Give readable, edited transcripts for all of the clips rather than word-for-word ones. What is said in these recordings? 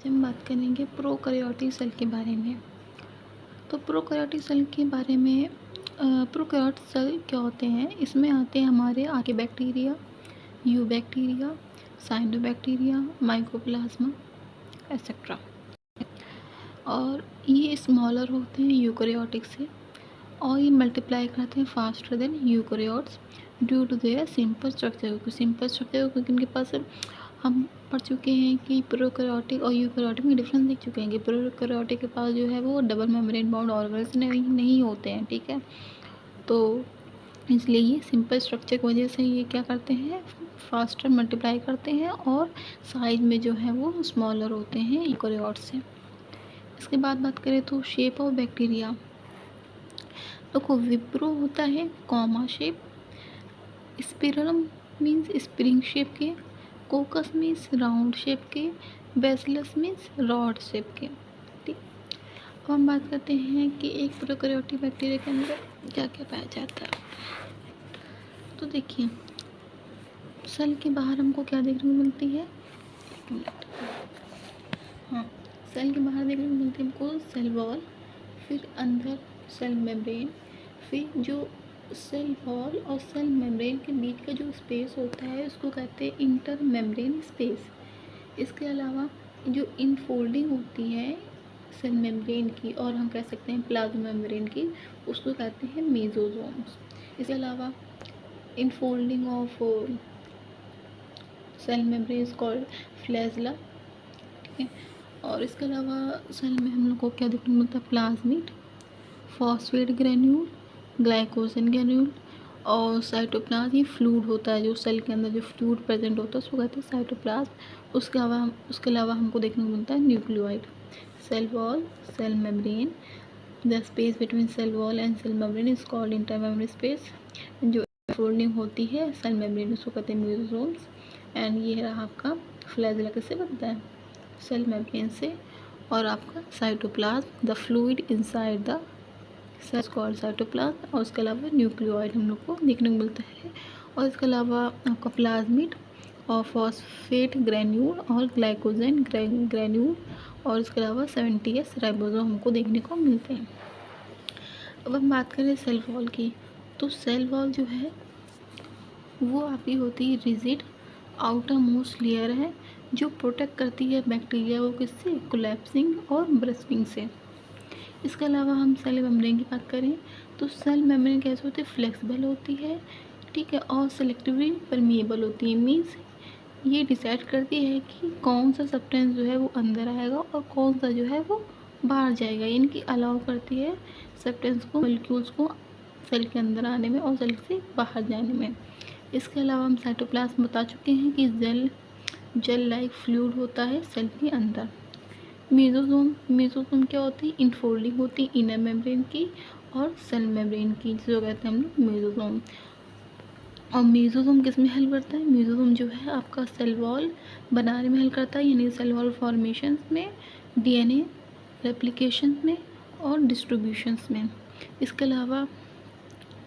आज हम बात करेंगे प्रोकैरियोटिक सेल के बारे में। तो प्रोकैरियोटिक सेल के बारे में प्रोकैरियोटिक सेल क्या होते हैं, इसमें आते हैं हमारे archaebacteria, eubacteria, cyanobacteria, mycoplasma etcetera. और ये स्मॉलर होते हैं यूकैरियोटिक से, और ये मल्टीप्लाई करते हैं faster than eukaryotes due to their simple structure. क्योंकि इनके पास हम पढ़ चुके हैं कि प्रोकैरियोटिक और यूकैरियोटिक में डिफरेंस देख चुके हैं कि प्रोकैरियोटिक के पास जो है वो डबल मेम्ब्रेन बाउंड ऑर्गेनेल्स नहीं होते हैं, ठीक है। तो इसलिए ये सिंपल स्ट्रक्चर की वजह से ये क्या करते हैं, फास्टर मल्टीप्लाई करते हैं और साइज में जो है वो स्मॉलर होते हैं यूकैरियोट से। इसके बाद बात करें तो शेप ऑफ बैक्टीरिया। देखो विप्रो होता है comma shape, spirillum means spring shape के, कोकस मीन्स राउंड शेप के, बैसिलस मीन्स रॉड शेप के। ठीक, अब हम बात करते हैं कि एक प्रोकैरियोटिक बैक्टीरिया के अंदर क्या क्या पाया जाता है। तो देखिए सेल के बाहर हमको क्या देखने को मिलती है, एक मिनट, हाँ, सेल के बाहर देखने को मिलती है हमको सेल वॉल, फिर अंदर सेल मेम्ब्रेन, फिर जो सेल वॉल और सेल मेम्ब्रेन के बीच का जो स्पेस होता है उसको कहते हैं इंटर मेम्ब्रेन स्पेस। इसके अलावा जो इनफोल्डिंग होती है सेल मेम्ब्रेन की, और हम कह सकते हैं प्लाज्मा मेम्ब्रेन की, उसको कहते हैं मेसोसोम्स। इसके अलावा infolding of cell membrane is called flagella, ठीक है। और इसके अलावा सेल में हम लोग को क्या देखने को मिलता है, plasmid, phosphate granule, glycogen granule और साइटोप्लाज्म। ये फ्लूइड होता है, जो सेल के अंदर जो फ्लूइड प्रेजेंट होता है उसको कहते हैं साइटोप्लाज्म। उसके अलावा हमको देखने को मिलता है nucleoid, cell wall, cell membrane, the space between cell wall and cell membrane is called intermembrane space. जो फोल्डिंग होती है सेल मेम्ब्रेन उसको कहते हैं मेसोसोम्स। एंड ये रहा आपका फ्लैजेला किससे बनता है, सेल मेम्ब्रेन से। और आपका cytoplasm, the fluid inside the cell called cytoplasm. और उसके अलावा न्यूक्लियोइड हम लोग को देखने को मिलता है। और इसके अलावा आपका प्लाज्मिड और फॉस्फेट ग्रेन्यूल और ग्लाइकोजन ग्रेन्यूल और इसके अलावा 70S राइबोसोम हमको देखने को मिलते हैं। अब हम बात करें सेल वॉल की, तो सेल वॉल जो है वो आपकी होती है रिजिड आउटर मोस्ट लेयर है, जो प्रोटेक्ट करती है बैक्टीरिया को किससे, कोलैप्सिंग और ब्रस्टिंग से। इसके अलावा हम सेल मेम्ब्रेन की बात करें तो सेल मेम्ब्रेन कैसे होती है, फ्लेक्सिबल होती है, ठीक है, और सेलेक्टिवली परमिएबल होती है। मीन्स ये डिसाइड करती है कि कौन सा सब्सटेंस जो है वो अंदर आएगा और कौन सा जो है वो बाहर जाएगा। यानी कि अलाउ करती है सब्सटेंस को, मॉलिक्यूल्स को सेल के अंदर आने में और सेल से बाहर जाने में। इसके अलावा हम साइटोप्लाज्म बता चुके हैं कि जेल लाइक फ्लूइड होता है सेल के अंदर। मेसोसोम क्या होती है, इनफोल्डिंग होती है इनर मेम्ब्रेन की और सेल मेम्ब्रेन की, जो कहते हैं हम लोग मेसोसोम। और मेसोसोम किस में हेल्प करता है, मेसोसोम जो है आपका सेल वॉल बनाने में हेल्प करता है, यानी सेल वॉल फॉर्मेशन में, DNA रेप्लिकेशन में और डिस्ट्रीब्यूशंस में। इसके अलावा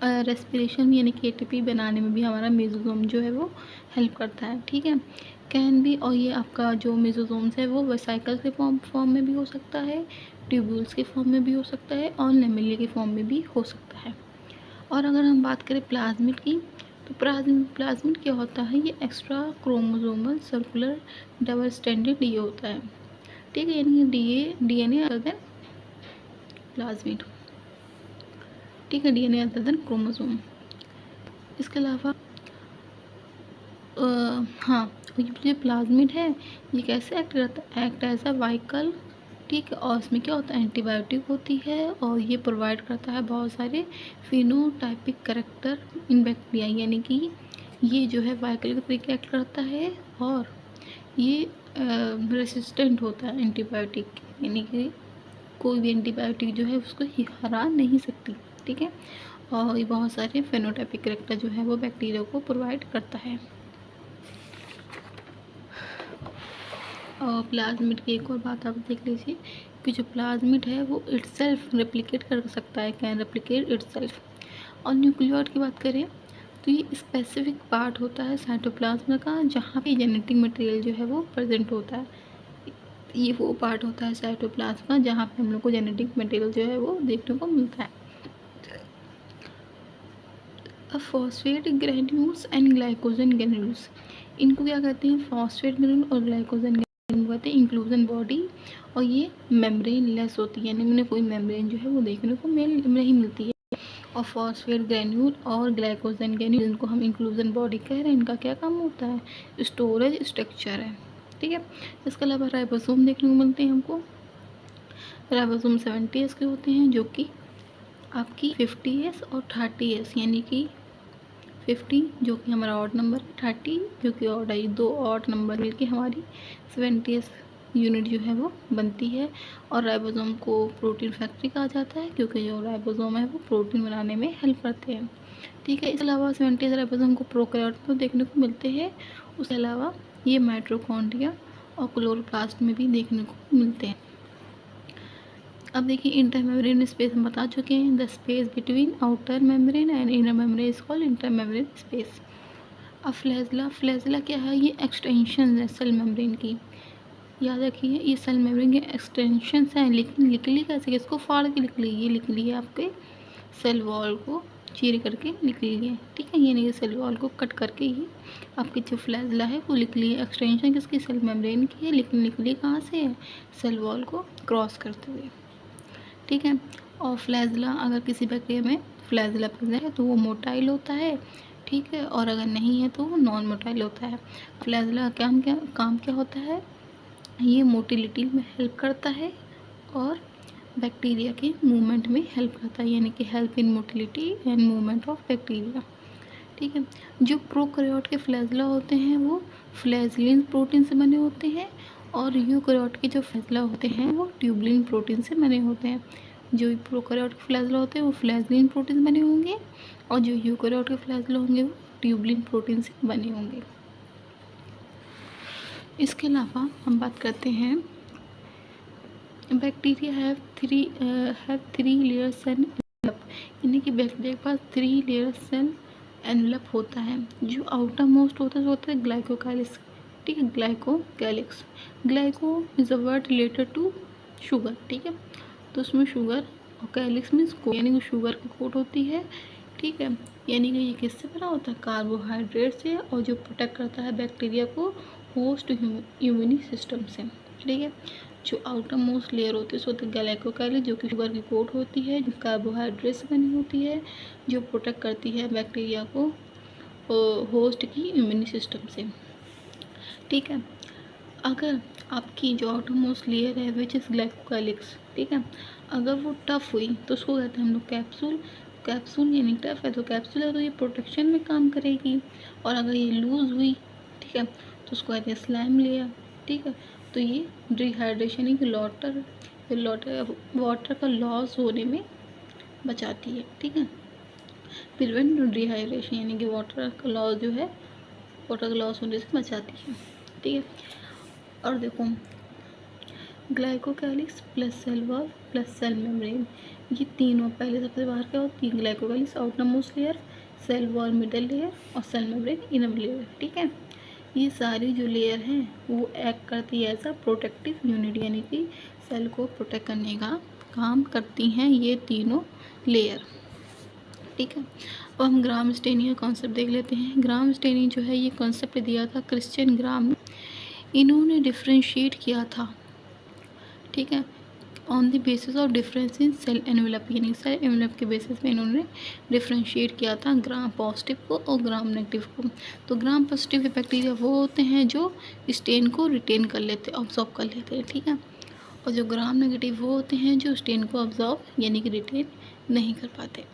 रेस्पिरेशन यानी कि ATP बनाने में भी हमारा मेसोसोम जो है वो हेल्प करता है, ठीक है। कैन भी, और ये आपका जो मेसोसोम्स है वो वेसिकल के फॉर्म में भी हो सकता है, ट्यूब्यूल्स के फॉर्म में भी हो सकता है और लेमेलिया के फॉर्म में भी हो सकता है। और अगर हम बात करें प्लाज्मिड की, तो प्लाज्मिड क्या होता है, ये extra chromosomal circular double standard ये होता है, ठीक है, यानी DNA अदर देन प्लाज्मिड, ठीक है, DNA अदर देन क्रोमोसोम। इसके अलावा हाँ, ये जो प्लाज्मिड है ये कैसे एक्ट करता है, एक्ट एज अ व्हीकल, ठीक है। और इसमें क्या होता है, एंटीबायोटिक होती है और ये प्रोवाइड करता है बहुत सारे फिनोटाइपिक कैरेक्टर इन बैक्टीरिया, यानी कि ये जो है व्हीकल के तरीके एक्ट करता है और ये रेसिस्टेंट होता है एंटीबायोटिक, यानी कि कोई भी एंटीबायोटिक जो है उसको हरा नहीं सकती, ठीक है। और ये बहुत सारे फिनोटाइपिक कैरेक्टर जो है वो बैक्टीरिया को प्रोवाइड करता है। और प्लाज्मिड की एक और बात आप देख लीजिए कि जो प्लाज्मिड है वो इटसेल्फ रेप्लिकेट कर सकता है, कैन रेप्लिकेट इटसेल्फ। और न्यूक्लियोइड की बात करें तो ये स्पेसिफिक पार्ट होता है साइटोप्लाज्म का, जहाँ पे जेनेटिक मटेरियल जो है वो प्रेजेंट होता है। ये वो पार्ट होता है साइटोप्लाज्म का जहाँ पे हम लोग को जेनेटिक मटेरियल जो है वो देखने को मिलता है। अब phosphate granules and glycogen granules, इनको क्या कहते हैं, फॉस्फेट ग्रेन्यूल और ग्लाइकोजन ग्रेन्यूल कहते हैं इंक्लूजन बॉडी, और ये मेम्ब्रेन लेस होती है, यानी इन्हें कोई मेम्ब्रेन जो है वो देखने को नहीं मिलती है। और फॉस्फेट ग्रेन्यूल और ग्लाइकोजन ग्रेन्यूल, इनको हम इंक्लूजन बॉडी कह रहे हैं, इनका क्या काम होता है, स्टोरेज स्ट्रक्चर है। ठीक है, इसके अलावा राइबोसोम देखने को मिलते हैं हमको। राइबोसोम 70S के होते हैं, जो कि आपकी 50S और 30S, यानी कि 50 जो कि हमारा ऑड नंबर है, 30 जो कि ऑड आई, दो ऑड नंबर मिलके हमारी 70S यूनिट जो है वो बनती है। और राइबोसोम को प्रोटीन फैक्ट्री कहा जाता है, क्योंकि जो राइबोसोम है वो प्रोटीन बनाने में हेल्प करते हैं। ठीक है, इसके अलावा 70S राइबोसोम को प्रोकैरियोट में देखने को मिलते हैं। उसके अलावा ये माइटोकॉन्ड्रिया और क्लोरोप्लास्ट में भी देखने को मिलते हैं। अब देखिए इंटरमेम्ब्रेन स्पेस हम बता चुके हैं, the space between outer membrane and inner membrane is called intermembrane space. अब फ्लैजला, फ्लैजला क्या है, ये एक्सटेंशन है सेल मेम्ब्रेन की, याद रखिए ये सेल मेम्ब्रेन के एक्सटेंशन हैं, लेकिन निकली कैसे, इसको फाड़ के निकली, ये निकली है आपके सेल वॉल को चीर करके निकली है। ठीक है, ये नहीं, सेल वॉल को कट करके ये आपकी जो फ्लैजला है वो निकली है। एक्सटेंशन किसकी, सेल मेम्ब्रेन की है, लेकिन निकली कहाँ से है, सेल वॉल को क्रॉस करते हुए। ठीक है, और फ्लैजला अगर किसी बैक्टीरिया में फ्लैजला प्रेजेंट है तो वो मोटाइल होता है। ठीक है, और अगर नहीं है तो वो नॉन मोटाइल होता है। फ्लैजला का काम क्या होता है, ये मोटिलिटी में हेल्प करता है और बैक्टीरिया के मूवमेंट में हेल्प करता है, यानी कि help in motility and movement of bacteria. ठीक है, जो प्रोकैरियोट के फ्लैजला होते हैं वो फ्लैजलिन प्रोटीन से बने होते हैं, और यूकैरियोट के जो फ्लैजला होते हैं वो ट्यूबुलिन प्रोटीन से बने होते हैं। जो प्रोकैरियोट के फ्लैजला होते हैं वो फ्लैजलिन प्रोटीन से बने होंगे, और जो यूकैरियोट के फ्लैजला होंगे वो ट्यूबुलिन प्रोटीन से बने होंगे। इसके अलावा हम बात करते हैं, bacteria have three layer cell envelope, यानी कि बैक्टीरिया के पास 3 लेयर सेल एनवेलप होता है। जो आउटर मोस्ट होता है ग्लाइकोकाइलिक्स। ठीक है, glycocalyx, glyco is a word related to sugar. ठीक है, तो उसमें शुगर और कैलिक्स मीन्स को, यानी कि शुगर की कोट होती है। ठीक है, यानी कि ये किससे बना होता है, कार्बोहाइड्रेट से, और जो प्रोटेक्ट करता है बैक्टीरिया को होस्ट इम्यूनी सिस्टम से। ठीक है, जो आउटर मोस्ट लेयर होती है उसको होती है ग्लाइकोकाइलिक्स, जो कि शुगर की कोट होती है, जो कार्बोहाइड्रेट से बनी होती है, जो प्रोटेक्ट करती है बैक्टीरिया को होस्ट की इम्यूनी सिस्टम से। ठीक है, अगर आपकी जो आउटर मोस्ट लेयर है विच इज़ ग्लाइकोकाइलिक्स, ठीक है, अगर वो टफ हुई तो उसको कहते हैं हम लोग कैप्सूल। कैप्सूल यानी टफ है तो कैप्सूल है, तो ये प्रोटेक्शन में काम करेगी। और अगर ये लूज़ हुई, ठीक है, तो उसको कहते हैं स्लाइम लेयर। ठीक है, तो ये डिहाइड्रेशन यानी कि वाटर का लॉस होने में बचाती है। ठीक है, प्रिवेंट डिहाइड्रेशन यानी कि वाटर का लॉस जो है, वाटर का लॉस होने से बचाती है। ठीक है, और देखो glycocalyx plus cell wall plus cell membrane, ये तीनों पहले सबसे बाहर क्या होती है, glycocalyx outermost layer, cell wall middle layer, और सेल मेम्ब्रेन इनर लेयर। ठीक है, ये सारी जो लेयर हैं वो एक्ट करती है एज अ प्रोटेक्टिव यूनिट, यानी कि सेल को प्रोटेक्ट करने का काम करती हैं ये तीनों लेयर। ठीक है, अब हम ग्राम स्टेनिंग का कॉन्सेप्ट देख लेते हैं। ग्राम स्टेनिंग जो है ये कॉन्सेप्ट दिया था क्रिश्चियन ग्राम ने, इन्होंने डिफ्रेंशिएट किया था। ठीक है, on the basis of difference in cell envelope, यानी सेल एनवेलप के बेसिस पे इन्होंने डिफ्रेंशिएट किया था ग्राम पॉजिटिव को और ग्राम नेगेटिव को। तो ग्राम पॉजिटिव के बैक्टीरिया वो होते हैं जो स्टेन को रिटेन कर लेते, ऑब्जॉर्व कर लेते हैं। ठीक है, और जो ग्राम नेगेटिव वो होते हैं जो स्टेन को ऑब्जॉर्व यानी कि रिटेन नहीं कर पाते।